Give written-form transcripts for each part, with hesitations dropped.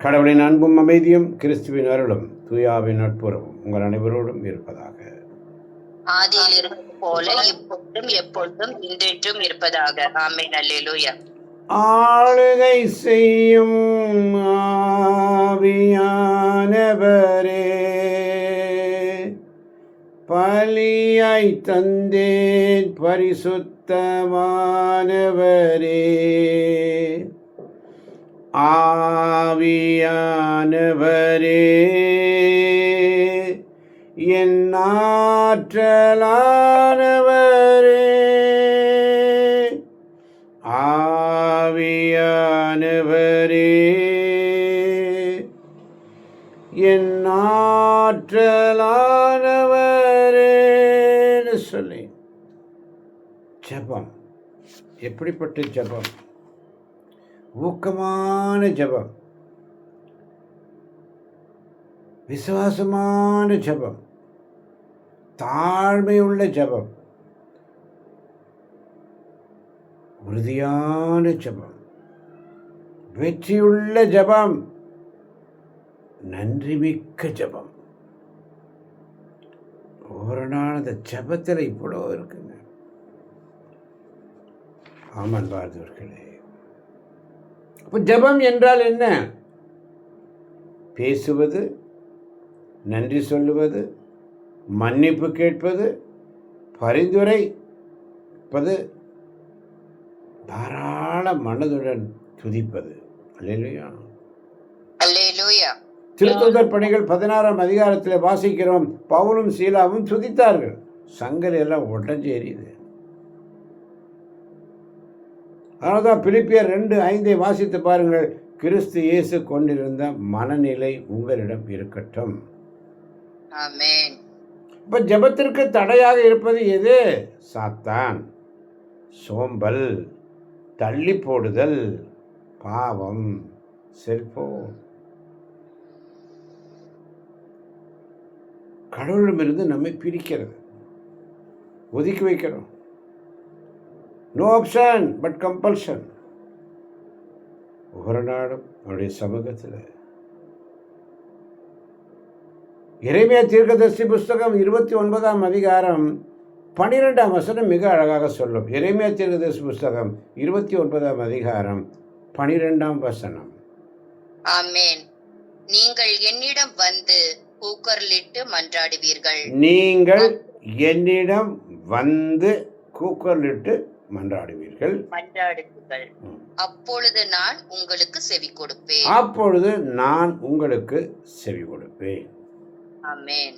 கடவுளின் அன்பும் அமைதியும் கிறிஸ்துவின் அருளும் தூயாவின் நட்புறவும் உங்கள் அனைவரோடும் இருப்பதாக. ஆதியில் இருப்பது போல இப்பொழுதும் எப்பொழுதும் இன்றென்றும் இருப்பதாக. ஆமென். அல்லேலூயா. ஆளுகை செய்யும் ஆவியானவரே, பலியாய் தந்தேன் பரிசுத்தமானவரே, ஆவியானவரே, என் ஆற்றலானவரே, ஆவியானவரே, என் ஆற்றலானவரேன்னு சொல்லி ஜெபம். எப்படிப்பட்ட ஜெபம்? ஊக்கமான ஜெபம், விசுவாசமான ஜெபம், தாழ்மையுள்ள ஜெபம், உறுதியான ஜெபம், வெற்றியுள்ள ஜெபம், நன்றிமிக்க ஜெபம். ஒவ்வொரு நாள் அந்த ஜெபத்தில் இவ்வளோ இருக்குங்க. ஆமாம் பார்த்தவர்களே. அப்போ ஜெபம் என்றால் என்ன? பேசுவது, நன்றி சொல்லுவது, மன்னிப்பு கேட்பது, பரிந்துரைப்பது, தாராள மனதுடன் துதிப்பது. அல்லேலூயா, அல்லேலூயா. திருத்தூதர் பணிகள் 16ஆம் அதிகாரத்தில் வாசிக்கிறோம். பவுலும் சீலாவும் துதித்தார்கள். சங்கல் எல்லாம் உடஞ்சி எரியுது. அதனால்தான் பிலிப்பியர் 2:5 வாசித்து பாருங்கள். கிறிஸ்து இயேசு கொண்டிருந்த மனநிலை உங்களிடம் இருக்கட்டும். ஆமென். இப்போ ஜெபத்திற்கு தடையாக இருப்பது எது? சாத்தான், சோம்பல், தள்ளி போடுதல், பாவம், செல்போன். கடவுளிடமிருந்து நம்மை பிரிக்கிறது, ஒதுக்கி வைக்கிறோம். No option but compulsion. ஒவ்வொரு நாளும் அவருடைய சமூகத்தில் எரேமியா தீர்க்கதரிசி புஸ்தகம் 29ஆம் அதிகாரம் 12ஆம் வசனம் மிக அழகாக சொல்லும். எரேமியா தீர்க்கதரிசி புஸ்தகம் 29ஆம் அதிகாரம் 12ஆம் வசனம். ஆமென். நீங்கள் என்னிடம் வந்து கூக்குரலிட்டு மன்றாடுவீர்கள். நீங்கள் என்னிடம் வந்து கூக்குரலிட்டு மன்றாடுவீர்கள். அப்பொழுது நான் உங்களுக்கு செவி கொடுப்பேன். அப்பொழுது நான் உங்களுக்கு செவி கொடுப்பேன். ஆமென்.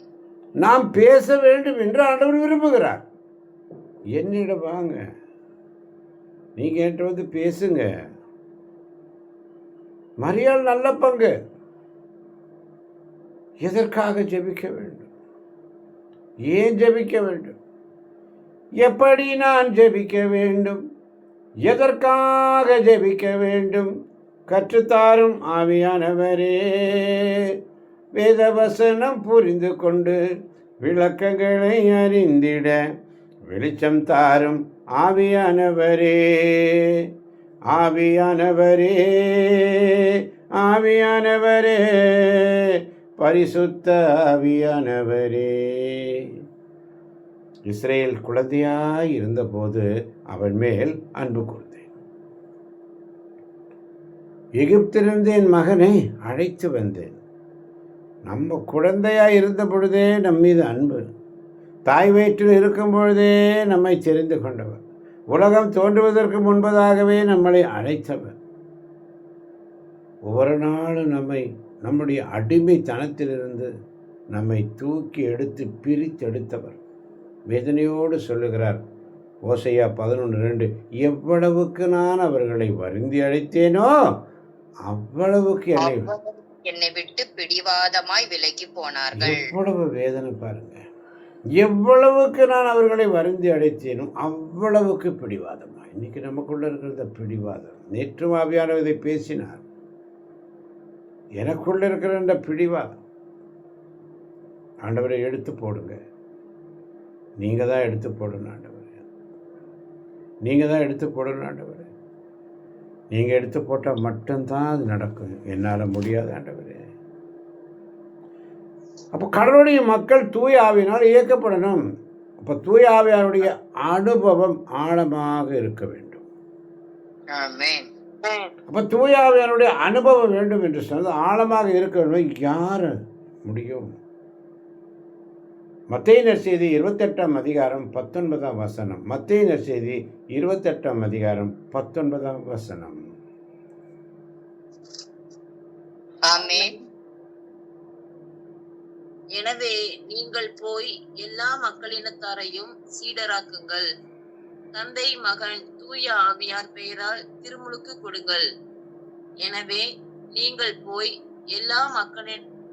நாம் பேச வேண்டும் என்று ஆண்டவர் விரும்புகிறார். என்னிடம் வாங்க, நீங்க என்கிட்ட வந்து பேசுங்க. மரியாள் நல்ல பங்கு. எதற்காக ஜெபிக்க வேண்டும்? ஏன் ஜெபிக்க வேண்டும்? எப்படி நான் ஜெபிக்க வேண்டும்? எதற்காக ஜெபிக்க வேண்டும்? கற்றுத்தாரும் ஆவியானவரே, வேதவசனம் புரிந்து கொண்டு விளக்கங்களை அறிந்திட வெளிச்சம் தாரும் ஆவியானவரே, ஆவியானவரே, ஆவியானவரே, பரிசுத்த ஆவியானவரே. இஸ்ரேல் குழந்தையாய் இருந்தபோது அவன் மேல் அன்பு கூர்ந்தேன். எகிப்திலிருந்து என் மகனை அழைத்து வந்தேன். நம்ம குழந்தையாய் இருந்த பொழுதே நம் மீது அன்பு, தாய் வயிற்றில் இருக்கும் பொழுதே நம்மை தெரிந்து கொண்டவர், உலகம் தோன்றுவதற்கு முன்பதாகவே நம்மளை அழைத்தவர், ஒவ்வொரு நாளும் நம்முடைய அடிமைத்தனத்திலிருந்து நம்மை தூக்கி எடுத்து பிரித்தெடுத்தவர். வேதனையோடு சொல்லுகிறார் ஓசையா 11:2, எவ்வளவுக்கு நான் அவர்களை வருந்தி அழைத்தேனோ அவ்வளவுக்கு என்னை விட்டு பிடிவாதமாய் விலகி போனார்கள். எவ்வளவு வேதனை பாருங்க. எவ்வளவுக்கு நான் அவர்களை வருந்தி அழைத்தேனோ அவ்வளவுக்கு பிடிவாதமாய். இன்னைக்கு நமக்குள்ள இருக்கிற பிடிவாதம். நேற்று ஆவியானவர் இதை பேசினார். எனக்குள்ள இருக்கிற இந்த பிடிவாதம் ஆண்டவரை எடுத்து போடுங்க. நீங்கள் தான் எடுத்து போடணும் ஆண்டவரே, நீங்கள் தான் எடுத்து போடணும் ஆண்டவரே. நீங்கள் எடுத்து போட்டால் மட்டும்தான் அது நடக்கும். என்னால் முடியாது ஆண்டவரே. அப்போ கடவுளுடைய மக்கள் தூய ஆவியினால் இயக்கப்படணும். அப்போ தூய ஆவியாருடைய அனுபவம் ஆழமாக இருக்க வேண்டும். ஆமென். அப்போ தூய ஆவியாருடைய அனுபவம் வேண்டும் என்று சொன்னால் ஆழமாக இருக்க வேண்டும். யார் முடியும்? மத்தேயு நற்செய்தி 28ஆம் அதிகாரம் 19ஆம் வசனம். மத்தேயு நற்செய்தி 28ஆம் அதிகாரம் 19ஆம் வசனம். ஆமென். எனவே நீங்கள் போய் எல்லா மக்களினத்தாரையும் சீடராக்குங்கள். தந்தை, மகன், தூய ஆவியார் பெயரால் திருமுழுக்கு கொடுங்கள். எனவே நீங்கள் போய் எல்லா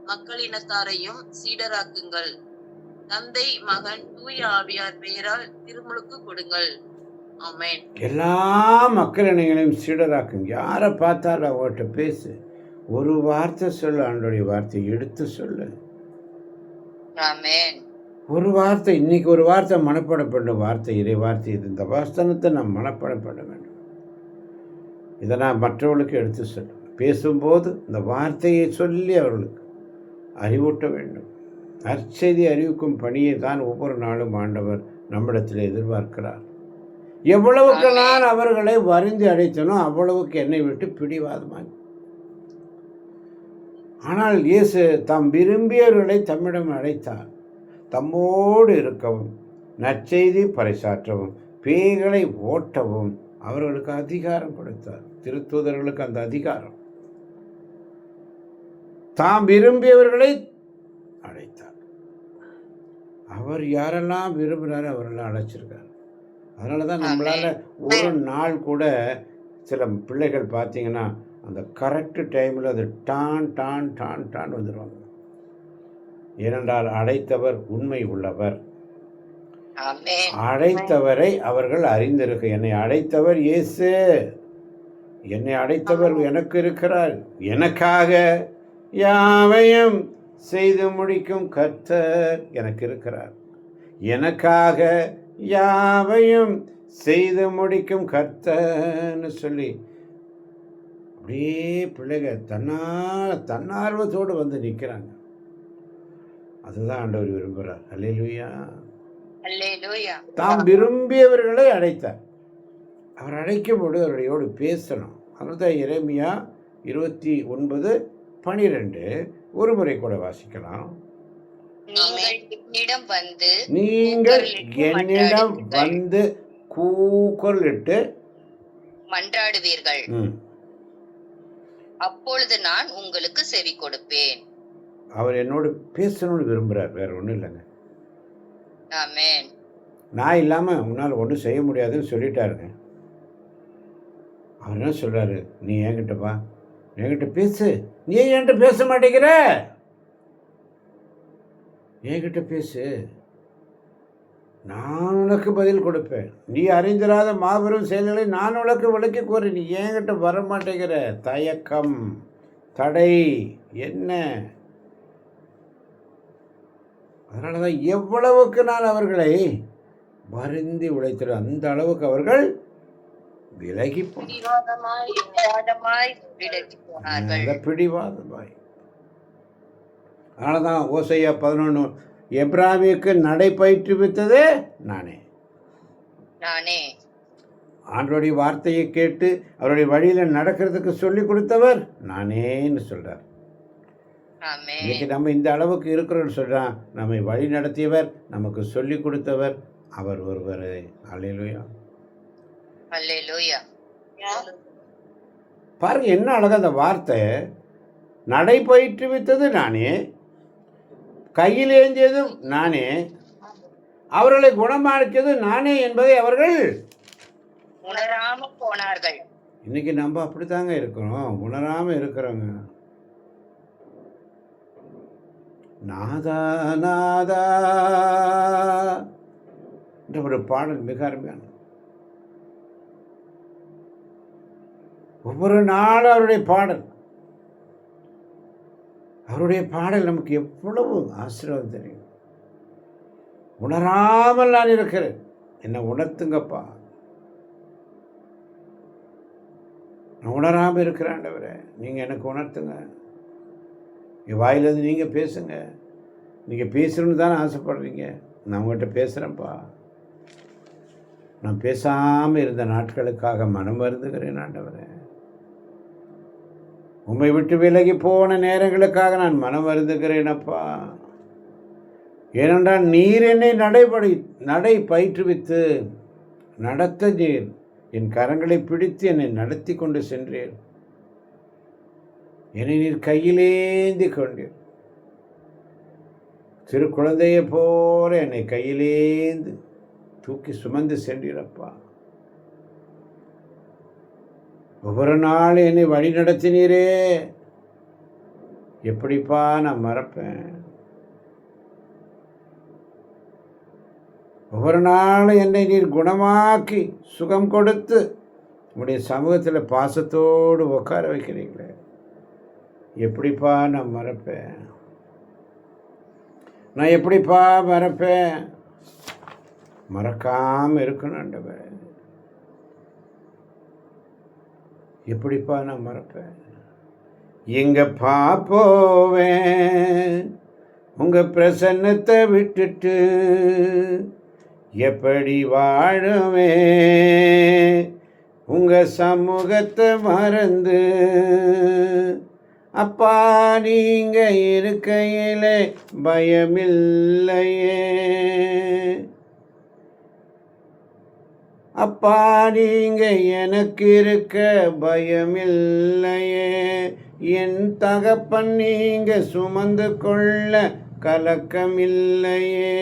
மக்களினத்தாரையும் சீடராக்குங்கள். தந்தை, மகன், தூய ஆவியார் பெயரால் திருமுழுக்கு கொடுங்கள். ஆமென். எல்லா மக்களினங்களையும் சீடராக்குங்க. யாரை பார்த்தாலும் அவர்கிட்ட பேசு. ஒரு வார்த்தை சொல்லு. ஆண்டோடைய வார்த்தையை எடுத்து சொல்லு. ஆமென். ஒரு வார்த்தை, இன்னைக்கு ஒரு வார்த்தை மனப்பாடம் பண்ண வார்த்தை, இறை வார்த்தை இது. இந்த வசனத்தை நாம் மனப்பாடம் பண்ண வேண்டும். இதை நான் மற்றவர்களுக்கு எடுத்து சொல்லுவேன். பேசும்போது இந்த வார்த்தையை சொல்லி அவர்களுக்கு அறிவூட்ட வேண்டும். நற்செய்தி அறிவிக்கும் பணியை தான் ஒவ்வொரு நாளும் ஆண்டவர் நம்மிடத்தில் எதிர்பார்க்கிறார். எவ்வளவுக்கு நான் அவர்களை வருந்தி அடைத்தனோ அவ்வளவுக்கு என்னை விட்டு பிடிவாதமாக. ஆனால் இயேசு தாம் விரும்பியவர்களை தம்மிடம் அழைத்தார். தம்மோடு இருக்கவும், நற்செய்தி பறைசாற்றவும், பேய்களை ஓட்டவும் அவர்களுக்கு அதிகாரம் கொடுத்தார். திருத்தூதர்களுக்கு அந்த அதிகாரம். தாம் விரும்பியவர்களை அழைத்தார். அவர் யாரெல்லாம் விரும்பினாரோ அவரெல்லாம் அழைச்சிருக்கார். அதனால தான் நம்மளால் ஒரு நாள் கூட சில பிள்ளைகள் பார்த்தீங்கன்னா அந்த கரெக்டு டைமில் அது டான் டான் டான் டான் வந்துடுவாங்க. ஏனென்றால் அழைத்தவர் உண்மை உள்ளவர். அழைத்தவரை அவர்கள் அறிந்திருக்க. என்னை அழைத்தவர் இயேசு. என்னை அழைத்தவர் எனக்கு இருக்கிறார். எனக்காக யாவையும் செய்து முடிக்கும் கர்த்தர் எனக்கு இருக்கிறார். எனக்காக யாவையும் செய்து முடிக்கும் கர்த்தர்னு சொல்லி அப்படியே பிள்ளைகள் தன்னார்வத்தோடு வந்து நிற்கிறாங்க. அதுதான் ஆண்டவர் விரும்புகிறார். அல்லேலூயா. அல்லேலூயா. தாம் விரும்பியவர்களை அழைத்தார். அவர் அழைக்கும்போது அவர்களோடு பேசணும். அதுதான் எரேமியா 29:12 ஒரு முறை கூட வாசிக்கலாம். நீங்கள் என்னிடம் வந்து கூக்குரலிட்டு மன்றாடுவீர்கள். அப்பொழுது நான் உங்களுக்கு செவி கொடுப்பேன். அவர் என்னோடு பேசணும்னு விரும்புகிறார். வேற ஒன்றும் இல்லைங்க. ஆமென். நான் இல்லாமல் உன்னால் ஒன்றும் செய்ய முடியாதுன்னு சொல்லிட்டாருங்க. அவர் என்ன சொல்கிறாரு? நீ என்கிட்ட வா, என்கிட்ட பேசு. நீ என்கிட்ட பேச மாட்டேங்கிற? என்கிட்ட பேசு, நான் உனக்கு பதில் கொடுப்பேன். நீ அறிந்திராத மாபெரும் செயல்களை நான் உனக்கு விளக்கி கூறு. நீ என்கிட்ட வர மாட்டேங்கிற. தயக்கம், தடை என்ன? அதனால தான் எவ்வளவுக்கு நான் அவர்களை வருந்தி உழைத்திரு அந்த அளவுக்கு அவர்கள் விலகி பிடிவாதமாய். அதனால தான் ஓசையா 11 எப்ராமிற்கு நடை பயிற்றுவித்ததே நானே. ஆண்டவருடைய வார்த்தையை கேட்டு அவருடைய வழியில் நடக்கிறதுக்கு சொல்லி கொடுத்தவர் நானேன்னு சொல்கிறார். இன்னைக்கு நம்ம இந்த அளவுக்கு இருக்கிறோன்னு சொல்கிறான். நம்மை வழி நடத்தியவர், நமக்கு சொல்லி கொடுத்தவர் அவர் ஒருவர். அல்லேலூயா. அல்லேலூயா. பாருங்க என்ன அழகா அந்த வார்த்தை. நடை பயிற்றுவித்தது நானே, கையில் ஏந்தியதும் நானே, அவர்களை குணமாக்கியது நானே என்பதை அவர்கள் உணராமல் போனார்கள். இன்னைக்கு நம்ம அப்படித்தாங்க இருக்கிறோம், உணராம இருக்கிறோங்க. நாதா நாதா என்ற ஒரு பாடல் மிக அருமையான. ஒவ்வொரு நாளும் அவருடைய பாடல் நமக்கு எவ்வளவு ஆசீர்வாதம் தெரியும். உணராமல் நான் இருக்கிறேன், என்னை உணர்த்துங்கப்பா. நான் உணராமல் இருக்கிறேன் ஆண்டவரே, நீங்கள் எனக்கு உணர்த்துங்க. என் வாயிலிருந்து நீங்கள் பேசுங்க. நீங்கள் பேசணுன்னு தானே ஆசைப்படுறீங்க. நான் உங்கள்கிட்ட பேசுகிறேன்ப்பா. நான் பேசாமல் இருந்த நாட்களுக்காக மனம் வருந்துகிறேன் ஆண்டவரே. உம்மை விட்டு விலகி போன நேரங்களுக்காக நான் மனம் வருந்துகிறேனப்பா. ஏனென்றால் நீர் என்னை நடை பயிற்றுவித்து நடத்த நீர் என் கரங்களை பிடித்து என்னை நடத்தி கொண்டு சென்றீர். என்னை நீர் கையிலேந்தி கொண்டீர். சிறு குழந்தையை போல என்னை கையிலேந்து தூக்கி சுமந்து சென்றீரப்பா. ஒவ்வொரு நாள் என்னை வழி நடத்தினீரே, எப்படிப்பா நான் மறப்பேன்? ஒவ்வொரு நாளும் என்னை நீர் குணமாக்கி சுகம் கொடுத்து உங்களுடைய சமூகத்தில் பாசத்தோடு உட்கார வைக்கிறீங்களே, எப்படிப்பா நான் மறப்பேன்? நான் எப்படிப்பா மறப்பேன்? மறக்காமல் இருக்கணும் ஆண்டவரே. எப்படிப்பா நான் மறப்பேன்? எங்கப்பா போவேன் உங்கள் பிரசன்னத்தை விட்டுட்டு? எப்படி வாழுவேன் உங்கள் சமூகத்தை மறந்து? அப்பா நீங்கள் இருக்கையிலே பயமில்லையே. அப்பா நீங்கள் எனக்கு இருக்க பயமில்லையே. என் தகப்பன் நீங்கள் சுமந்து கொள்ள கலக்கமில்லையே.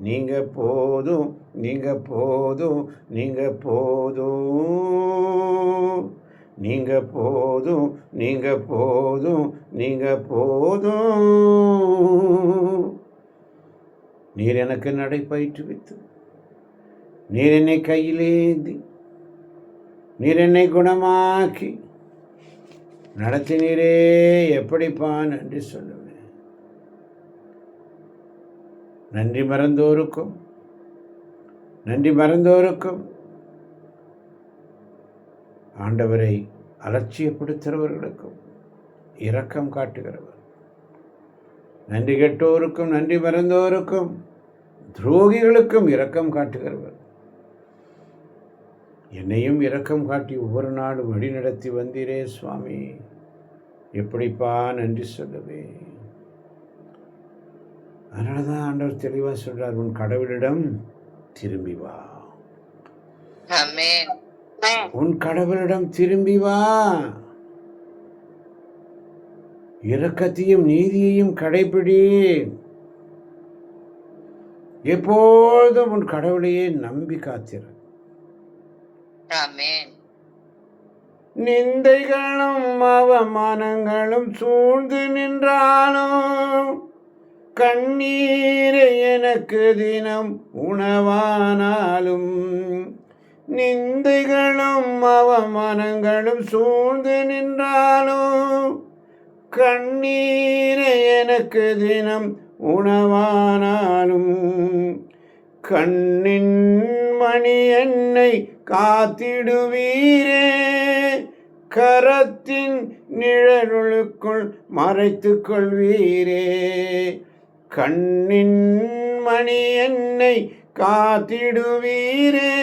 நீங்கள் போதும், நீங்கள் போதும், நீங்கள் போதும், நீங்கள் போதும், நீங்கள் போதும், நீங்கள் போதும். நீர் எனக்கு நடை பயிற்றுவித்து, நீர் என்னை கையிலேந்தி, நீர் என்னை குணமாக்கி நடத்தினீரே, எப்படிப்பா நன்றி சொல்லுவேன்? நன்றி மறந்தோருக்கும், நன்றி மறந்தோருக்கும் ஆண்டவரை அலட்சியப்படுத்துகிறவர்களுக்கும் இரக்கம் காட்டுகிறவர். நன்றி கெட்டோருக்கும், நன்றி மறந்தோருக்கும், துரோகிகளுக்கும் இரக்கம் காட்டுகிறவர். என்னையும் இரக்கம் காட்டி ஒவ்வொரு நாளும் வழி நடத்தி வந்தீரே சுவாமி, எப்படிப்பா நன்றி சொல்லுவேன்? அதனால தான் ஆண்டவர் தெளிவாக சொல்றார், உன் கடவுளிடம் திரும்பி வா. உன் கடவுளிடம் திரும்பி வா. இரக்கத்தையும் நீதியையும் கடைபிடி. எப்போதும் உன் கடவுளையே நம்பி காத்திரு. நிந்தைகளும் அவமானங்களும் சூழ்ந்து நின்றாலும், கண்ணீரை எனக்கு தினம் உணவானாலும். நிந்தைகளும் அவமானங்களும் சூழ்ந்து நின்றாலும், கண்ணீரை எனக்கு தினம் உணவானாலும். கண்ணின் மணி என்னை காத்திடுவீரே, கரத்தின் நிழலுக்குள் மறைத்து கொள்வீரே. கண்ணின் மணி என்னை காத்திடுவீரே,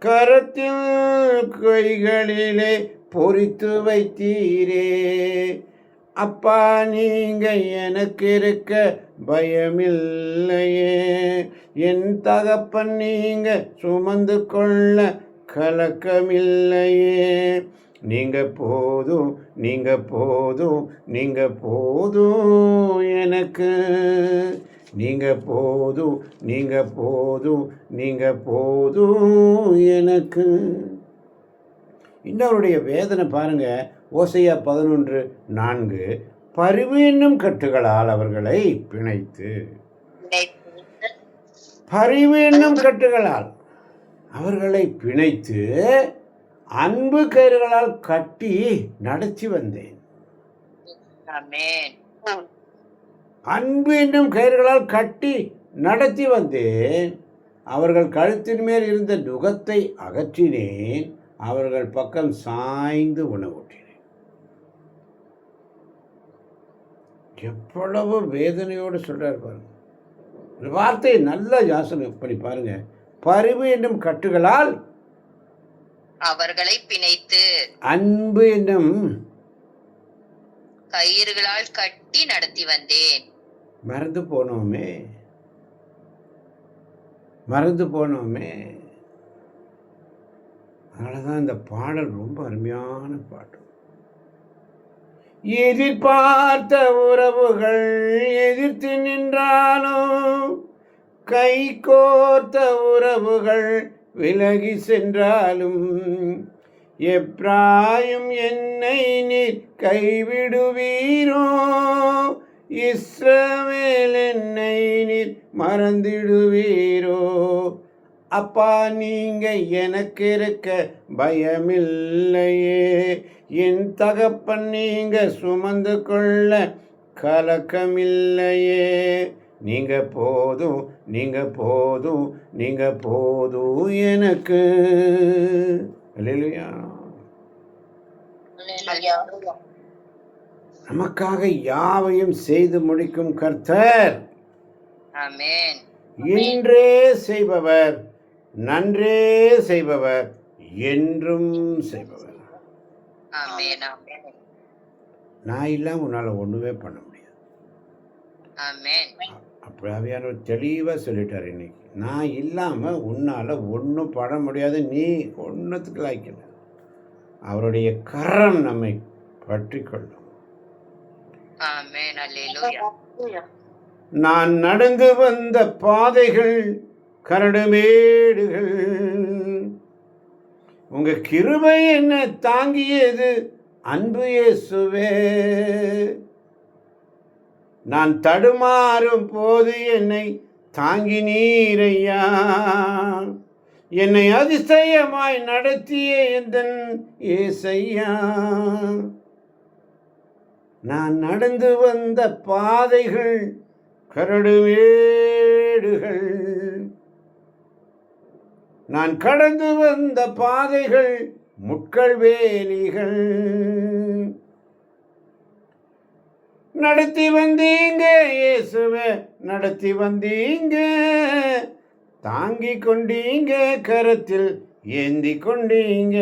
கரத்தில் கைகளிலே பொறித்து வைத்தீரே. அப்பா நீங்க எனக்கு இருக்க பயமில்லையே. என் தகப்பன் நீங்க சுமந்து கொள்ள கலக்கமில்லையே. நீங்க போதும், நீங்க போதும், நீங்க போதும் எனக்கு. நீங்க போதும், நீங்க போதும், நீங்க போதும் எனக்கு. இன்னவருடைய வேதனை பாருங்க. ஓசையா 11:4, பரிவு என்னும் கட்டுகளால் அவர்களை பிணைத்து. பரிவு என்னும் கட்டுகளால் அவர்களை பிணைத்து அன்பு கயிறுகளால் கட்டி நடத்தி வந்தேன். அன்பு என்னும் கயிறுகளால் கட்டி நடத்தி வந்தேன். அவர்கள் கழுத்தின் மேல் இருந்த நுகத்தை அகற்றினேன், அவர்கள் பக்கம் சாய்ந்து உணவூட்டினேன். எவ்வளவு வேதனையோடு சொல்றாரு பாருங்க. இந்த வார்த்தையை நல்லா யோசனை பண்ணி பாருங்க. பரிவு என்னும் கட்டுகளால் அவர்களை பிணைத்து அன்பு என்னும் கயிறுகளால் கட்டி நடத்தி வந்தேன். மறந்து போனோமே. அதனாலதான் இந்த பாடல் ரொம்ப அருமையான பாட்டு. எதிர்பார்த்த உறவுகள் எதிர்த்து நின்றாலும், கை கோர்த்த உறவுகள் விலகி சென்றாலும், எப்ராயும் என்னை நீர் கைவிடுவீரோ, இஸ்ரவேல் என்னை நீர் மறந்திடுவீரோ. அப்பா, நீங்க எனக்கு இருக்க பயமில்லையே, என் தகப்பன் நீங்க சுமந்து கொள்ள கலக்கமில்லையே. நீங்க போதும் எனக்கு. அல்லேலூயா. நமக்காக யாவையும் செய்து முடிக்கும் கர்த்தர் ஆமென். இன்றே செய்பவர், நன்றே செய்பவர், என்றும் செய்பவர். ஆமென். ஆமென். நான் இல்லாம உன்னால ஒண்ணுமே பண்ண முடியாது. ஆமென். அப்படி ஆவியானவர் தெளிவா சொல்லிட்டார். இன்னைக்கு நான் இல்லாம உன்னால ஒன்றும் பண்ண முடியாது. நீ ஒன்றுத்துக்கு லாய்க்கல. அவருடைய கரம் நம்மை பற்றி கொள்ளும். ஆமென். அல்லேலூயா. நான் நடந்து வந்த பாதைகள் கரடுமேடுகள், உங்க கிருபை என்ன தாங்கியது அன்பு இயேசுவே. நான் தடுமாறும் போது என்னை தாங்கி நீரையா, என்னை அதிசயமாய் நடத்திய எந்தன் ஏசையா. நான் நடந்து வந்த பாதைகள் கரடுமேடுகள், நான் கடந்து வந்த பாதைகள் முட்கள் வேலிகள். நடத்தி வந்தீங்க இயேசுவே, நடத்தி வந்தீங்க, தாங்கி கொண்டீங்க கரத்தில் ஏந்தி கொண்டீங்க,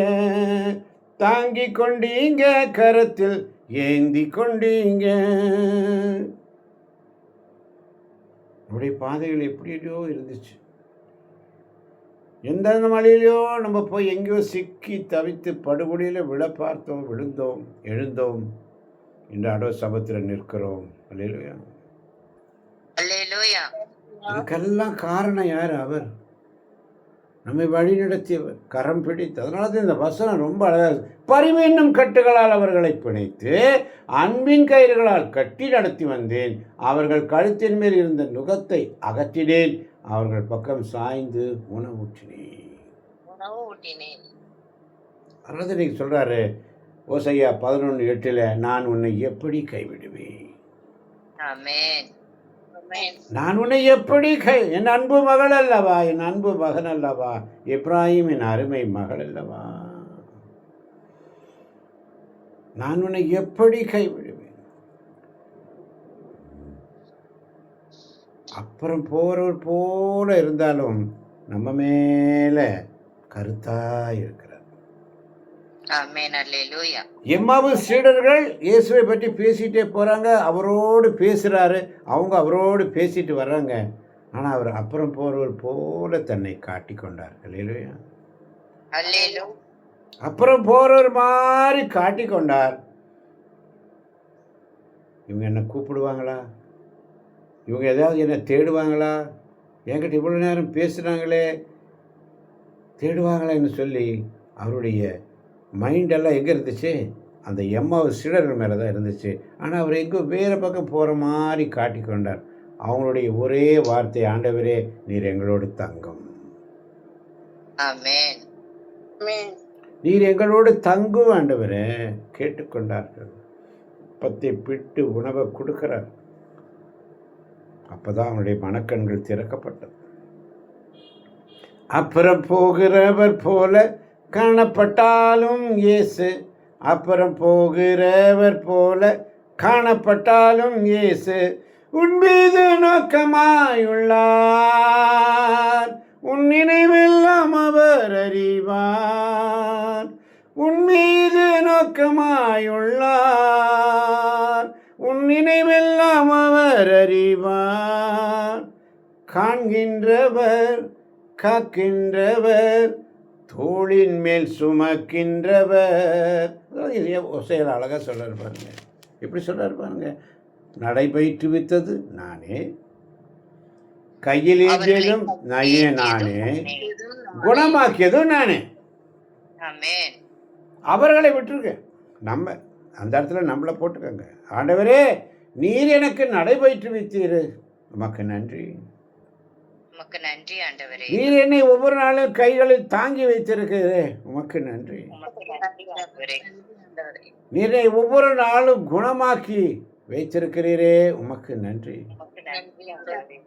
தாங்கி கொண்டீங்க கரத்தில் ஏந்தி கொண்டீங்க. நம்முடைய பாதைகள் எப்படியோ இருந்துச்சு. எந்தெந்த மலையிலையோ நம்ம போய் எங்கேயோ சிக்கி தவித்து படுகொடியில் விழ பார்த்தோம், விழுந்தோம், எழுந்தோம். இன்று அடோ சபத்தில் நிற்கிறோம். அல்லேலூயா. அல்லேலூயா. இதுக்கெல்லாம் காரணம் யார்? அவர் நம்மை வழி நடத்தியவர், கரம் பிடித்து. அதனால தான் இந்த வசனம் ரொம்ப அழகாக. பரிவு என்னும் கட்டுகளால் அவர்களை பிணைத்து அன்பின் கயிறுகளால் கட்டி நடத்தி வந்தேன். அவர்கள் கழுத்தின் மேல் இருந்த நுகத்தை அகற்றினேன். அவர்கள் பக்கம் சாய்ந்து உணவூட்டினேன். அதனால நீங்க சொல்றாரு ஓசையா 11:8, நான் உன்னை எப்படி கைவிடுவேன்? ஆமென். நான் உன்னை எப்படி என் அன்பு மகள் அல்லவா, என் அன்பு மகன் அல்லவா, எப்ராஹிம் என் அருமை மகள் அல்லவா, நான் உன்னை எப்படி கைவிடுவேன்? அப்புறம் போறவர் போல இருந்தாலும் நம்ம மேல கருத்தா இருக்கிறார். ஆமென். அல்லேலூயா. எம்மாவு சீடர்கள் இயேசுவை பற்றி பேசிட்டே போறாங்க, அவரோடு பேசுறாரு, அவங்க அவரோடு பேசிட்டு வர்றாங்க. ஆனா அவர் அப்புறம் போறவர் போல தன்னை காட்டி கொண்டார். அல்லேலூயா. அல்லேலூயா. அப்புறம் போறவர் மாதிரி காட்டி கொண்டார். இவங்க என்ன கூப்பிடுவாங்களா? இவங்க ஏதாவது என்ன தேடுவாங்களா? என்கிட்ட இவ்வளோ நேரம் பேசுகிறாங்களே, தேடுவாங்களேன்னு சொல்லி அவருடைய மைண்டெல்லாம் எங்கே இருந்துச்சு? அந்த எம்மாவு சீடர்கள் மேலே தான் இருந்துச்சு. ஆனால் அவர் எங்கோ வேறு பக்கம் போகிற மாதிரி காட்டி கொண்டார். அவங்களுடைய ஒரே வார்த்தை, ஆண்டவரே நீர் எங்களோடு தங்கும். ஆமென். நீர் எங்களோடு தங்கும் ஆண்டவரே. கேட்டுக்கொண்டார்கள். பத்தை பிட்டு உணவை கொடுக்கிறார். அப்போதான் அவனுடைய மனக்கண்கள் திறக்கப்பட்டது. அப்புறம் போகிறவர் போல காணப்பட்டாலும் இயேசு, அப்புறம் போகிறவர் போல காணப்பட்டாலும் இயேசு உன் மீது நோக்கமாயுள்ளார். உன் நினைவெல்லாம் அவர் அறிவார். உன் மீது நோக்கமாயுள்ளார். உன் நினைவெல்லாம் அவர் அறிவார். காண்கின்றவர், காக்கின்றவர், தோளின் மேல் சுமக்கின்றவர். ஒசையில் அழகாக சொல்றாரு பாருங்க. எப்படி சொல்றாரு பாருங்க. நடைபயிற்றுவித்தது நானே, கையில் ஏந்தியதும் நானே, குணமாக்கியதும் நானே. ஆமென். அவர்களை விட்டுருக்க. நம்ம அந்த இடத்துல நம்மளை போட்டுக்கோங்க. ஆண்டவரே, நீர் எனக்கு நடைபயிற்றுவித்தீர், உமக்கு நன்றி. உமக்கு நன்றி ஆண்டவரே. நீர் என்னை ஒவ்வொரு நாளும் கைகளில் தாங்கி வைத்திருக்கிறே, உமக்கு நன்றி. உமக்கு நன்றி ஆண்டவரே. நீர் என்னை ஒவ்வொரு நாளும் குணமாக்கி வைத்திருக்கிறீரே, உமக்கு நன்றி. உமக்கு நன்றி ஆண்டவரே.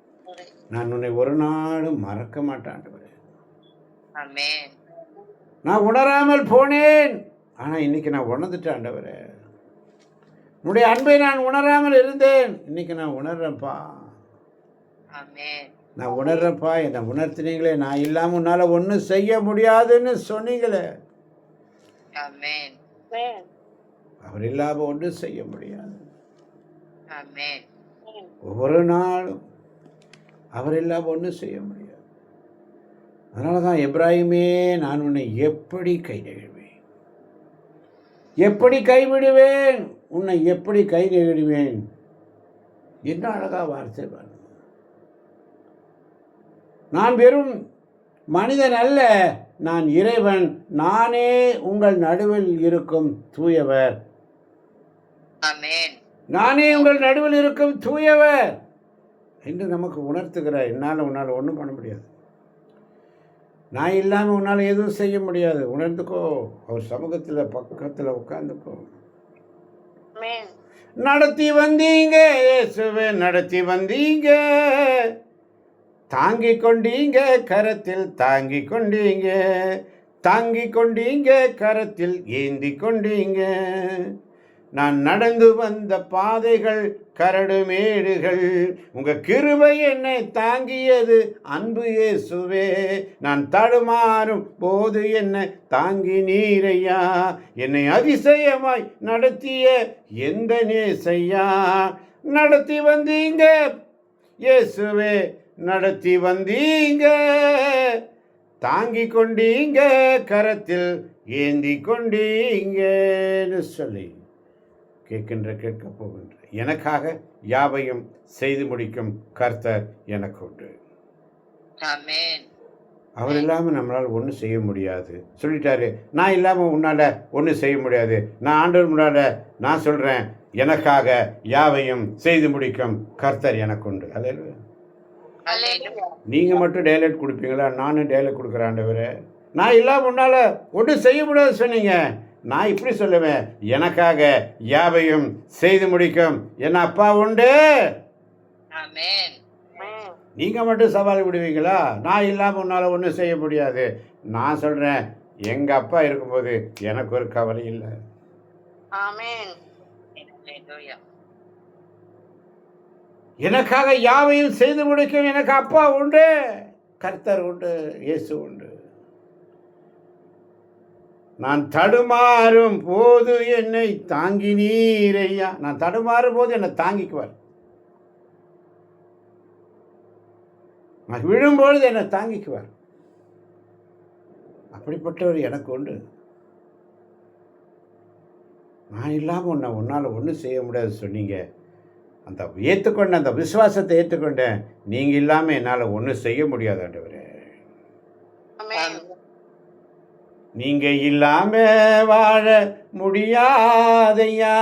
நான் உன்னை ஒரு நாளும் மறக்க மாட்டேன் ஆண்டவரே. ஆமென். நான் உணராமல் போனேன், ஆனால் இன்னைக்கு நான் உணர்ந்துட்டேன் ஆண்டவரே. உன்னுடைய அன்பை நான் உணராமல் இருந்தேன், இன்னைக்கு நான் உணர்றேன்ப்பா. ஆமென். நான் உணர்றேன்ப்பா. என்னை உணர்த்தினீங்களே. நான் இல்லாமல் உன்னால் ஒன்றும் செய்ய முடியாதுன்னு சொன்னீங்களே. ஆமென். அவர் இல்லாமல் ஒன்றும் செய்ய முடியாது. ஆமென். ஒவ்வொரு நாளும் அவர் இல்லாமல் ஒன்றும் செய்ய முடியாது. அதனால தான் எப்ராஹிமே, நான் உன்னை எப்படி கை நெகிழ்வேன், எப்படி கைவிடுவேன், உன்னை எப்படி கை நெகிழ்வேன். என்ன அழகா வார்த்தை பாருங்க. நான் வெறும் மனிதன் அல்ல, நான் இறைவன், நானே உங்கள் நடுவில் இருக்கும் தூயவர். ஆமென். நானே உங்கள் நடுவில் இருக்கும் தூயவர் என்று நமக்கு உணர்த்துகிறார். என்னால் உன்னால் ஒன்றும் பண்ண முடியாது. நான் இல்லாமல் உன்னால் எதுவும் செய்ய முடியாது. உணர்ந்துக்கோ. அவர் சமூகத்தில் பக்கத்தில் உட்காந்துக்கோ. நடத்தி வந்தீங்க இயேசுவே, நடத்தி வந்தீங்க, தாங்கி கொண்டீங்க கரத்தில், தாங்கி கொண்டீங்க, தாங்கி கொண்டீங்க கரத்தில், ஏந்தி கொண்டீங்க. நான் நடந்து வந்த பாதைகள் கரடு மேடுகள், உங்க கிருபை என்னை தாங்கியது அன்பு இயேசுவே. நான் தடுமாறும் போது என்னை தாங்கி நீரையா, என்னை அதிசயமாய் நடத்திய எந்த நேசையா. நடத்தி வந்தீங்க இயேசுவே, நடத்தி வந்தீங்க, தாங்கி கொண்டீங்க கரத்தில், ஏந்தி கொண்டீங்கன்னு சொல்லி கேட்க போகின்ற எனக்காக யாவையும் செய்து முடிக்கும் கர்த்தர் எனக்கு உண்டு. ஆமென். அவர் இல்லாமல் நம்மளால் ஒன்றும் செய்ய முடியாது சொல்லிட்டாரு. நான் இல்லாமல் உன்னால் ஒன்றும் செய்ய முடியாது. நான் ஆண்டவர் முன்னால் நான் சொல்கிறேன், எனக்காக யாவையும் செய்து முடிக்கும் கர்த்தர் எனக்கு உண்டு. அல்லேலூயா. அல்லேலூயா. நீங்கள் மட்டும் டைலாக் கொடுப்பீங்களா? நானும் டைலாக் கொடுக்குறேன். ஆண்டவரே, நான் இல்லாமல் உன்னால் ஒன்றும் செய்ய முடியாது சொன்னீங்க. நான் இப்படி சொல்லுவேன், எனக்காக யாவையும் செய்து முடிக்கும் என் அப்பா உண்டு. ஆமென். நீங்கள் மட்டும் சவால் விடுவீங்களா? நான் இல்லாமல் உன்னால் ஒன்றும் செய்ய முடியாது. நான் சொல்கிறேன், எங்கள் அப்பா இருக்கும்போது எனக்கு ஒரு கவலை இல்லை. ஆமென். அல்லேலூயா. எனக்காக யாவையும் செய்து முடிக்கும் எனக்கு அப்பா உண்டு, கர்த்தர் உண்டு, இயேசு உண்டு. நான் தடுமாறும் போது என்னை தாங்கி நீரையா. நான் தடுமாறும் போது என்னை தாங்கிக்குவார். நான் விழும்பொழுது என்னை தாங்கிக்குவார். அப்படிப்பட்டவர் எனக்கு உண்டு. நான் இல்லாமல் உன்னால் ஒன்றும் செய்ய முடியாது சொன்னீங்க. அந்த ஏற்றுக்கொண்ட அந்த விசுவாசத்தை ஏற்றுக்கொண்டேன். நீங்கள் இல்லாமல் என்னால் ஒன்றும் செய்ய முடியாது ஆண்டவரே. நீங்கள் இல்லாமல் வாழ முடியாதையா,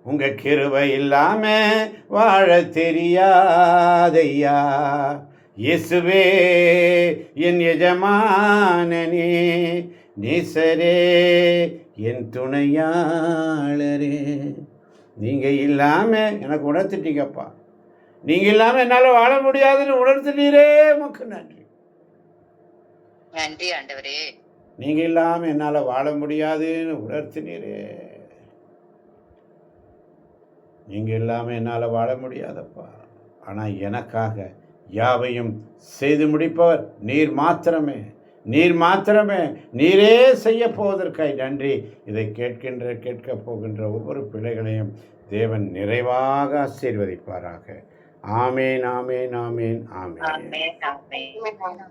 உங்கள் கிருபை இல்லாமல் வாழ தெரியாதையா. இயேசுவே என் எஜமானனே, நேசரே என் துணையாளரே, நீங்கள் இல்லாமல் எனக்கு உணர்த்திட்டீங்கப்பா. நீங்கள் இல்லாமல் என்னால் வாழ முடியாதுன்னு உணர்த்தினீரே, உமக்கு நன்றி. நன்றி ஆண்டவரே. நீங்கள் இல்லாமல் என்னால் வாழ முடியாதுன்னு உணர்த்தினீரே. நீங்கள் இல்லாமல் என்னால் வாழ முடியாதப்பா. ஆனால் எனக்காக யாவையும் செய்து முடிப்பவர் நீர் மாத்திரமே. நீர் மாத்திரமே. நீரே செய்ய போவதற்காய் நன்றி. இதை கேட்கப் போகின்ற ஒவ்வொரு பிள்ளைகளையும் தேவன் நிறைவாக ஆசீர்வதிப்பாராக. ஆமேன், ஆமேன், ஆமேன், ஆமேன். ஆமென் ஆமென்